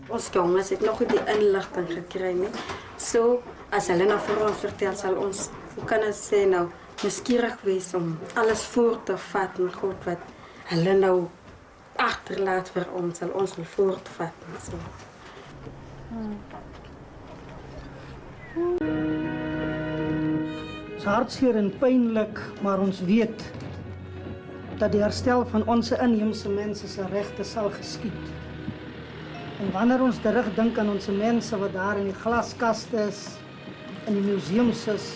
Ons jongens het nog nie die inligting gekry nie. So, as hulle nou vir ons vertel, sal ons, hoe kan ons sê nou, nuuskierig wees om alles voor te vat en goed wat hulle nou agterlaat vir ons, sal ons wil voortvat. So. Het is hartseer en pynlik, maar ons weet dat die herstel van onze inheemse mense se regte sal geskied. En wanneer ons terugdink aan onze mense wat daar in die glaskaste is, in die museums is,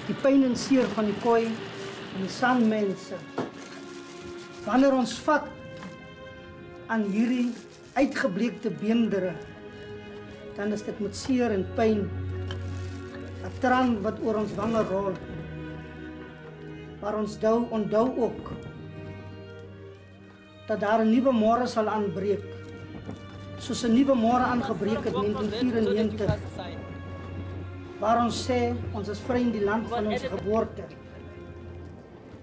die pyn en seer van die kooi en die sandmense. Wanneer ons vat aan hierdie uitgebleekte beendere, dan is dit met seer en pyn, 'n traan wat oor ons wange rol. Maar ons onthou ook dat daar 'n nuwe môre sal aanbreek, soos 'n nuwe môre aangebreek het in 1994, waar ons sê ons is vry in die land van ons geboorte.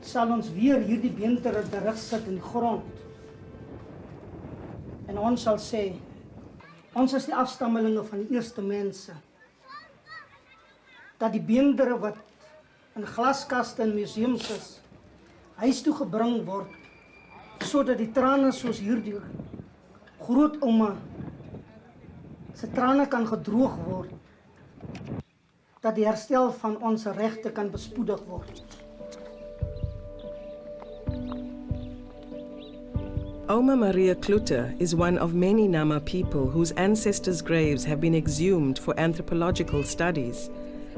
Sal ons weer hierdie beendere terugsit in die grond. En ons sal sê, ons is die afstammelinge van die eerste mense. Dat die beendere wat in glaskaste en museums is, huis toe gebring word, sodat die trane soos hierdie grootouma se trane kan gedroog word, dat die herstel van ons regte kan bespoedig word. Oma Maria Klute is one of many Nama people whose ancestors' graves have been exhumed for anthropological studies.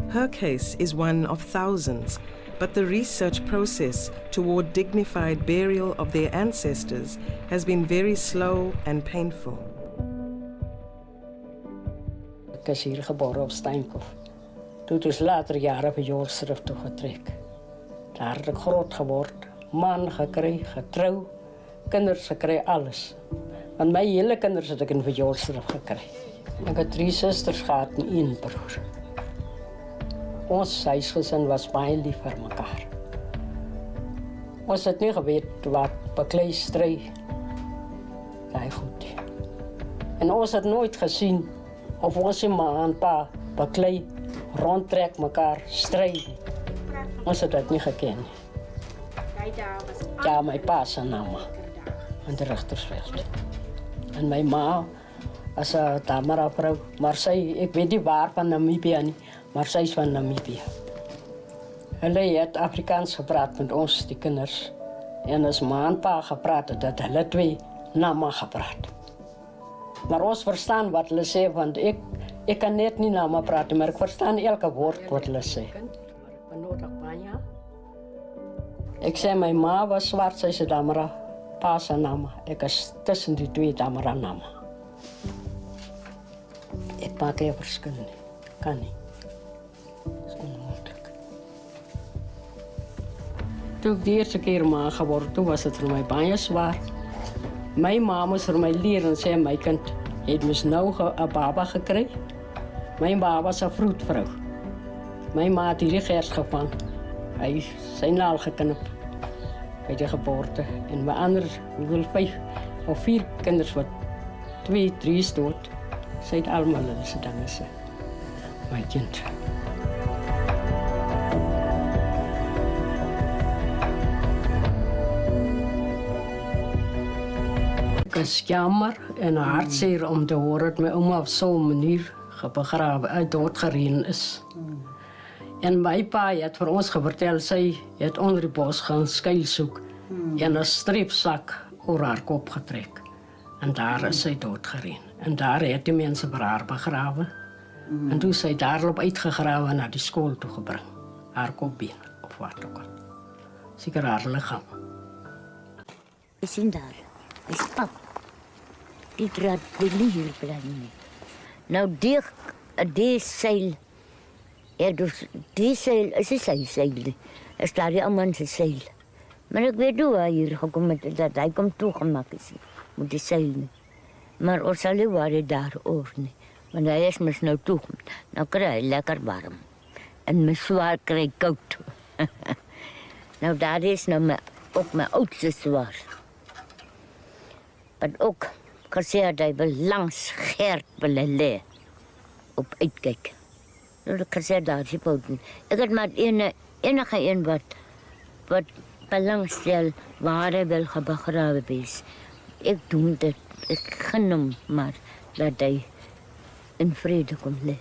Her case is one of thousands, but the research process toward dignified burial of their ancestors has been very slow and painful. Ik is hier geboren op Steenkof. Toen is later jaren bij Jolsrif toegetrek. Daar heb ik groot geworden, man gekregen, getrouwd, kinderen gekregen, alles. Want mijn hele kinderen heb ik in Jolsrif gekregen. Ik heb 3 zusters gehad en 1 broer. Ons huisgesin was baie lief vir mekaar. Ons het nie geweet wat beklei stry. Daai goed. En ons het nooit gesien of ons ma en pa beklei rondtrek mekaar stry. Ons het dit nie geken nie. Ja, my pa se naam in die Rigtersveld. En my ma as 'n Tamara vrou, maar sy, ek weet nie waar van Namibië nie. Maar sy is van Namibië. Hulle het Afrikaans gepraat met ons, die kinders. En as ma en pa gepraat het, dat hulle 2 Nama gepraat. Maar ons verstaan wat hulle sê, want ek kan net nie Nama praat, maar ek verstaan elke woord wat hulle sê. Ek sê my ma was swart, sy se Damara, pa se Nama. Ek is tussen die 2 Damara Nama. Ek maak geen verskil nie, kan nie. Toen ik de eerste keer ma geworden, toen was het voor mij bijna zwaar. Mijn ma moest voor mij leren en zei, mijn kind, je hebt nou een baba gekregen. Mijn baba was een vroedvrouw. Mijn ma had die gerst gevangen. Hij is zijn naal geknipt bij de geboorte. En mijn andere, hoeveel 5 of 4 kinderen, wat 2, 3 is dood. Zijn allemaal ze dan is mijn kind. Het is jammer en hartseer om te horen dat mijn oma op zo'n manier begraven, doodgereden is. En mijn pa heeft voor ons verteld, zij het onder het bos gaan schuilzoeken en een streepzak over haar kop getrekt. En daar is zij doodgereden. En daar heeft de mensen voor haar begraven. En toen is zij daarop uitgegraven en naar die school toegebracht. Haar kopbeen of wat ook al. Zeker haar lichaam. We zien daar, is pap. Die draad de lier brengen. Nou, die zeil. Ja, dus die zeil is een zeil. Er staat hier allemaal zijn zeil. Maar ik weet hoe hij hier gekomen is, dat hij komt toegemaakt is. Moet die zeil niet. Maar ons alle waren daar ook niet. Want hij is me nou toegemaakt. Nou krijg hij lekker warm. En mijn zwaar krijg koud. Nou, daar is nou ook mijn oudste zwaar. Wat ook gesê dat hy wil langs Gert wil lê op uitkyk. Nou ek gesê daar is poten. Ek het maar enige een wat belangstel waar hy wil begrawe wees. Ek doen dit. Ek gun hom maar dat hy in vrede kom lê.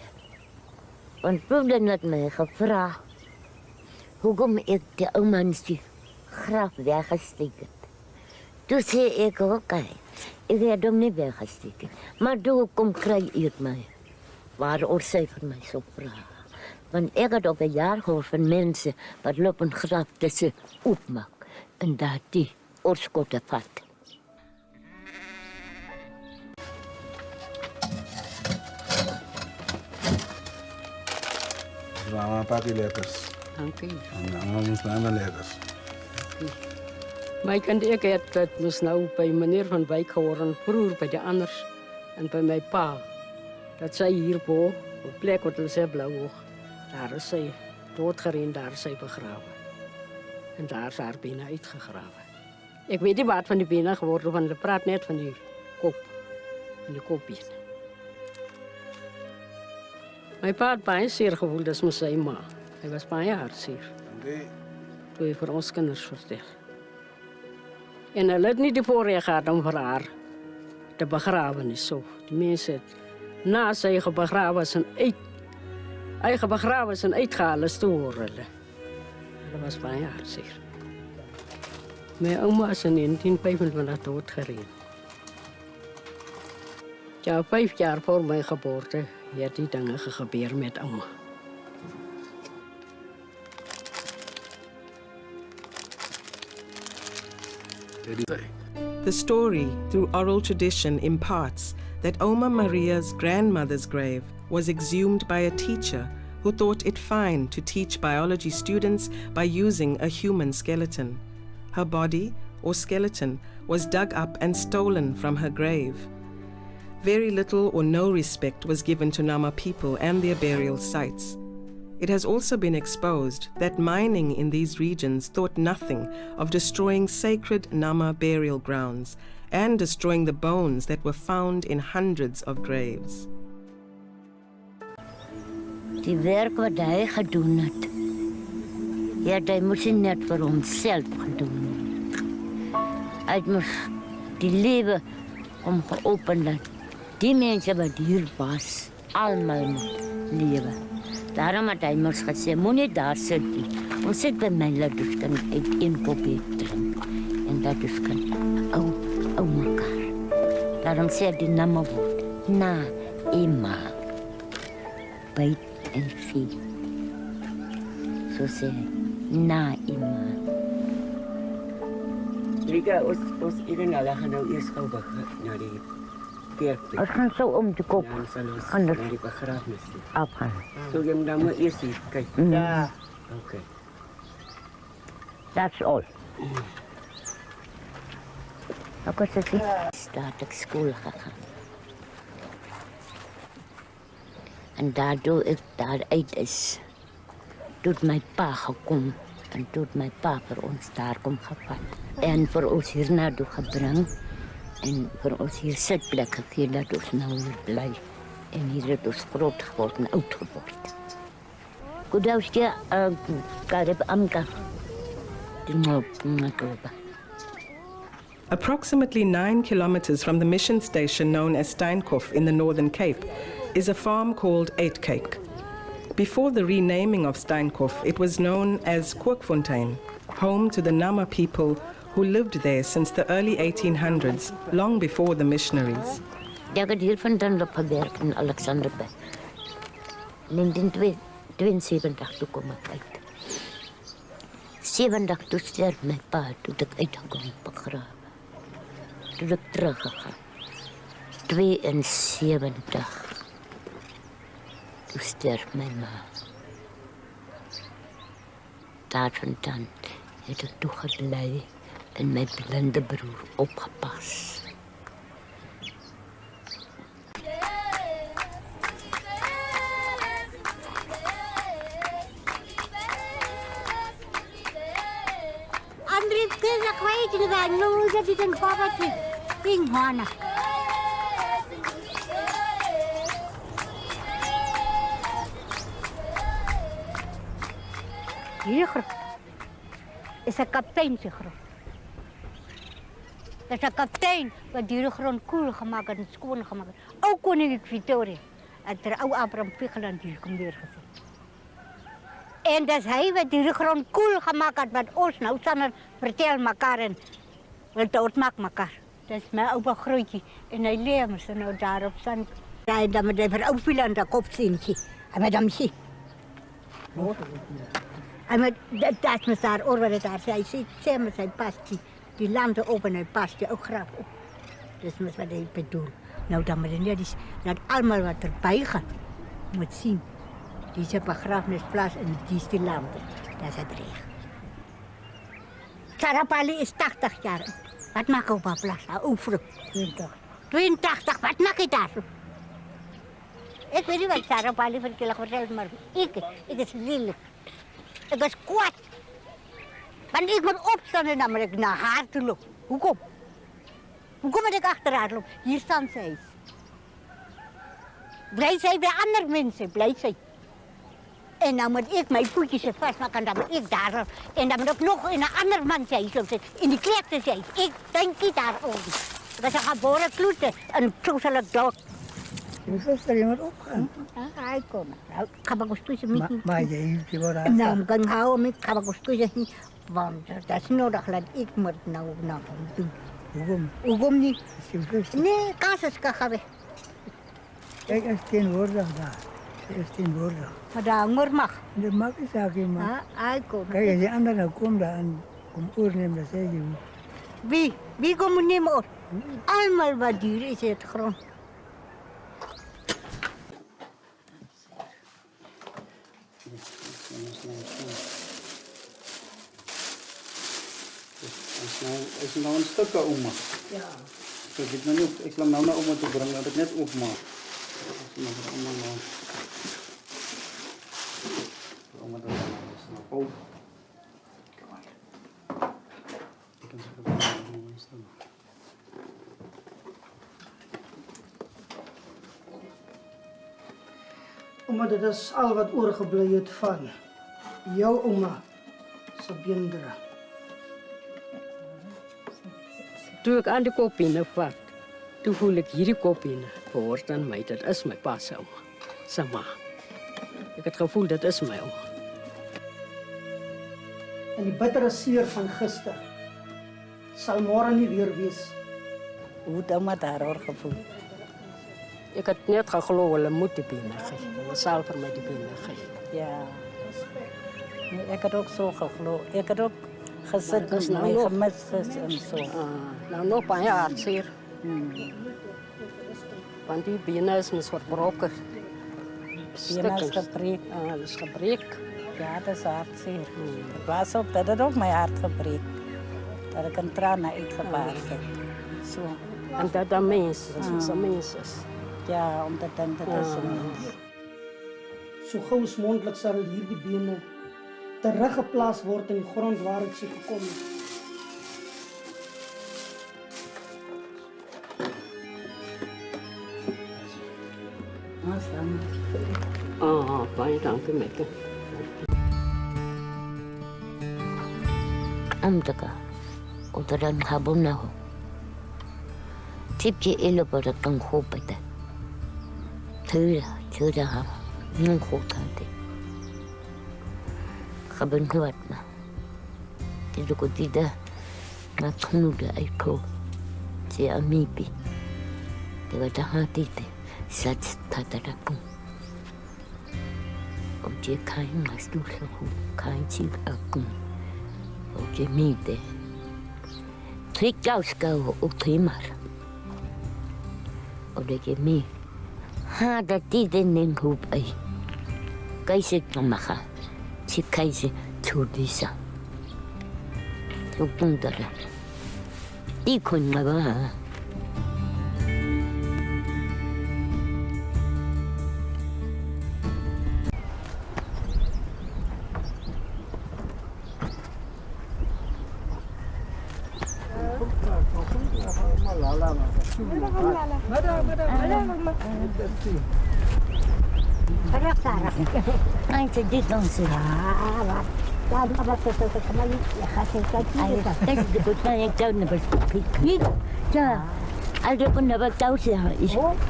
Want probleem het my gevra hoekom ek die ou mens die graf weggesteek het. Toe sê ek okay, ek het hom nie weggesteek, maar toe kom kry ek my, waaroor sy vir my so vra. Want ek het op 'n jaar gehoor van mense wat loop en graf tussen oopmaak en dat die oorskote vat. Mama, papi letters. Dankie. En mama moest naar letters. My kind, ek het dit moes nou by meneer van Wyk gehoor en broer by die anders en by my pa. Dat sy hierbo op plek wat hulle sê Blouhoog, daar is sy doodgereen, daar is sy begrawe. En daar is haar bene uitgegrawe. Ek weet nie wat van die bene geworden, want hulle praat net van die kop, van die kopbene. My pa het baie seer gevoel, dis met sy ma. Hy was baie hartseer. Toe hy vir ons kinders vertel. En hulle het nie die voorrecht gehad om vir haar te begrawe nie, so. Die mense het na sy begrawe is en uitgehaal is toe hoor hulle. Hulle was baie hartseer. My ouma is in 1925 doodgereen. Ja, 5 jaar voor my geboorte het die dinge gebeur met ouma. The story, through oral tradition, imparts that Oma Maria's grandmother's grave was exhumed by a teacher who thought it fine to teach biology students by using a human skeleton. Her body, or skeleton, was dug up and stolen from her grave. Very little or no respect was given to Nama people and their burial sites. It has also been exposed that mining in these regions thought nothing of destroying sacred Nama burial grounds and destroying the bones that were found in hundreds of graves. Die werk wat hy gedoen het, hy moes nie net vir homself gedoen het. Hy moes die lewe omgeopen dat die mense wat hier was, almal moet lewe. Daarom het hy moes gesê, moenie daar sit nie. Ons sit by my dat ons kan uit een kopie drink. En dat ons kan ou mekaar. Daarom sê die naam woord, na ima. Byt en vie. So sê hy, na ima. Rika, ons Irene gaan nou eers gou na die kerk. Ons gaan so om die kop. Ja, ons sal ons Anders na die begrafnis toe. afgaan. So jy moet dan maar eers hier kyk. Ja. Okay. That's all. Ek was dit staat ek skool gegaan. En daardoor ek daaruit is, toe my pa gekom en toe my pa vir ons daar kom gevat. En vir ons hier na toe gebring en vir ons hier sitplek gegee dat ons nou hier bly. En hier het ons groot geword en oud geword. Kudawstia karib amka. Approximately 9 kilometers from the mission station known as Steinkopf in the Northern Cape is a farm called Eetkyk. Before the renaming of Steinkopf, it was known as Kookfontein, home to the Nama people who lived there since the early 1800s, long before the missionaries. Ik heb hier vandaan gewerkt in Alexanderberg. In 1972 toen kom ik uit. 70 toen sterf mijn pa, toen ik uitgekomen begraven. Toen ik teruggegaan. 72. Toen sterf mijn ma. Daar vandaan heb ik toegeblij en mijn blinde broer opgepast. Andri kena kawai tu dah nunggu jadi tengok apa tu, tengok mana. Hierdie groep is 'n kaptein se groep. Dit is 'n kaptein wat hierdie grond koel gemaak het en skoon gemaak het. Ou koning Victoria het ou Abraham Piegeland hier kom neergesit. En dis hy wat hierdie grond koel gemaak het wat ons nou staan vertel mekaar en wil doodmaak mekaar. Dis my oupa grootjie en hy lê mos nou daar op sand. Hy dan met die ou Piegeland daar kop sientjie. Hy met hom sien. Hij met dat met daar oor daar zij sê met zijn pastie die landen op en hij past je ook graag op. Dus met wat ik bedoel. Nou dan moet je net dat allemaal wat erbij gaat moet zien. Die is een begrafenisplaats en die is die landen. Dat is het recht. Sarapali is 80 jaar. Wat maak je op haar plaats? Oeferen. 82. Wat maak je daar? Ik weet niet wat Sarapali vertelt, maar ik is lelijk. Ik was kwaad. Want ik moet opstaan en dan moet ik naar haar toe lopen. Hoekom? Hoekom moet ik achter haar lopen? Hier staan zij. Blij zij bij andere mensen, blij zij. En dan moet ik mijn voetjes vastmaken en dan moet ik daar. En dan moet ik nog in een ander man zijn. In die kleerte zijn. Ik denk niet daarover. Dat is een geboren kloete. En zo zal ik dood. Je zuster, je moet opgaan. Hij komt. Ik ga maar gustussen. Maar je hield je wel aan. Nou, ik kan houden, ik ga maar gustussen. Want dat is nodig dat ik moet nou doen. Waarom? Waarom niet? Is je zuster? Nee, kaas kan weg. Kijk, er is tegenwoordig daar. Er is tegenwoordig. Maar de honger mag. Dat mag ik ook niet, man. Hij komt. Kijk, als die anderen nou komen daar en kom oornemen, dan zeg je. Wie? Wie komt nemen op? Allemaal wat duur is het grond. Is nou een stukje oma. Ja. Ik slang nou naar oma toe brengen dat ik net opmaak. Oma nou. Oma dat is nou op. Kom maar. Ik kan zeggen staan. Omdat dit is al wat oorgebly het van jou ouma se beendere. Toe ek aan die koppiene vat, toe voel ek hierdie koppiene behoort aan my. Dit is my pa se ouma, se ma. Ek het gevoel dit is my ouma. En die bittere seer van gister sal môre nie weer wees. Hoe het ouma daaroor gevoel? Ek het net geglo hulle moet die piene gee. Hulle sal vir my die piene gee. Ja. Nee, ik had ook zo geglo. Ik had ook gezet dat is met nou mijn nog. gemisses en zo. Nou nog baie hartseer. Want die piene is mis verbroken. Piene is gebreek. Dat is gebreek. Ja, dat is hartzeer. Het was ook, dat het ook mijn hart gebreek. Dat ik een traan uitgebaard heb. Zo. En dat dat mens is, dat een mens is. Ja, omdat dan dat is een mens. So gou as moontlik sal hierdie bene teruggeplaas word in die grond waar dit se gekom het. Baie dankie Mekke. Amtaka. Udaran habon na ho. Tipje ilo para kang khopata. Thura ha. Nung khotante. Kaban kuat ma. Tido ko tida. Matnuda ay ko. Si amipi. Tiga tahatite. Sats tatarakung. Oje kain masdusa ho. Kain sig akung. Oje mide. Trik jauska ho ukimar. Oje mi. Ha da tide ning hup ay. Kaisi kamaka. Si kaisi tudisa. Tupundara. Di kun ngaba. Ai, te dit dan ze. Ja, maar dat is ook maar niet. Ja, gaat het kijken. Kijk, de goed van ik zou naar niet. Ja. Als ik kon naar touw zeggen.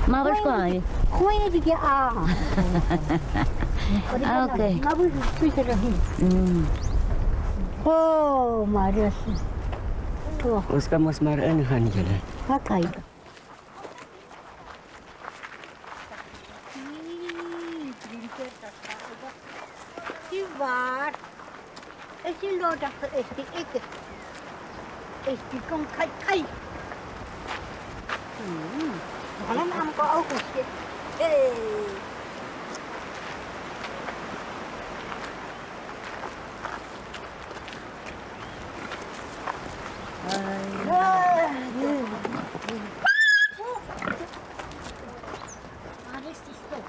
Maar wat kan je? Gooi je die aan. Oké. Maar we zitten er niet. Oh, maar dat is. Ons kan mos maar ingaan julle. Ga kijken. Die waar? Is die nodig? Is die ik? Is die kom kijk. Alleen aan elkaar ook eens. Hey. Waar is die stof?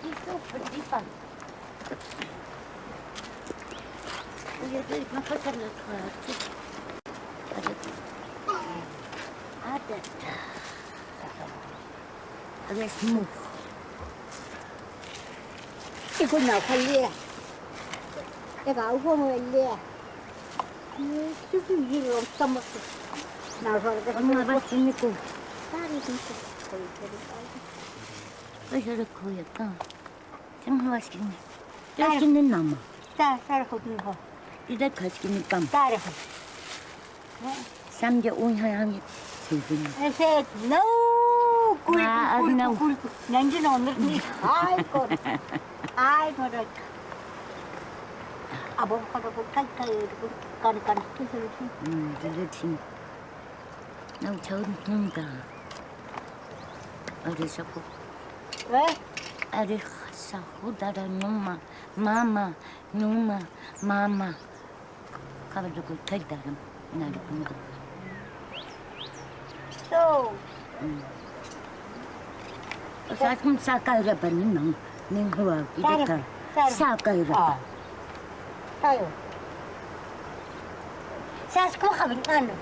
Die stof verdiepen. Je weet maar wat er gaat. Dat is moe. Ik wil nou gaan leren. Ik hou van mijn leren. Ik zoek hier op zomer. Nou zal ik het maar wat in de koe. Daar is een koe. Wat is dat een koe? Zeg maar wat is het? Dat is de naam. Daar goed nu van. Die dat gaat in de kamp. Daar is het. Sam je onheimelijk. Hij zei, no, koe. Nee, je nog niet. Ai, kon. Ai, maar dat. Abo, kan dat zien. Nou, het niet gaan. Dat is ook goed. Wat? Het is zo goed dat hij noemt. Mama. Gaan we ook kijk daar naar de moeder. Zo. Saat kung sakay pa nung huwag. Ito ka. Sakay ra. Tayo. Sas ko kami ano?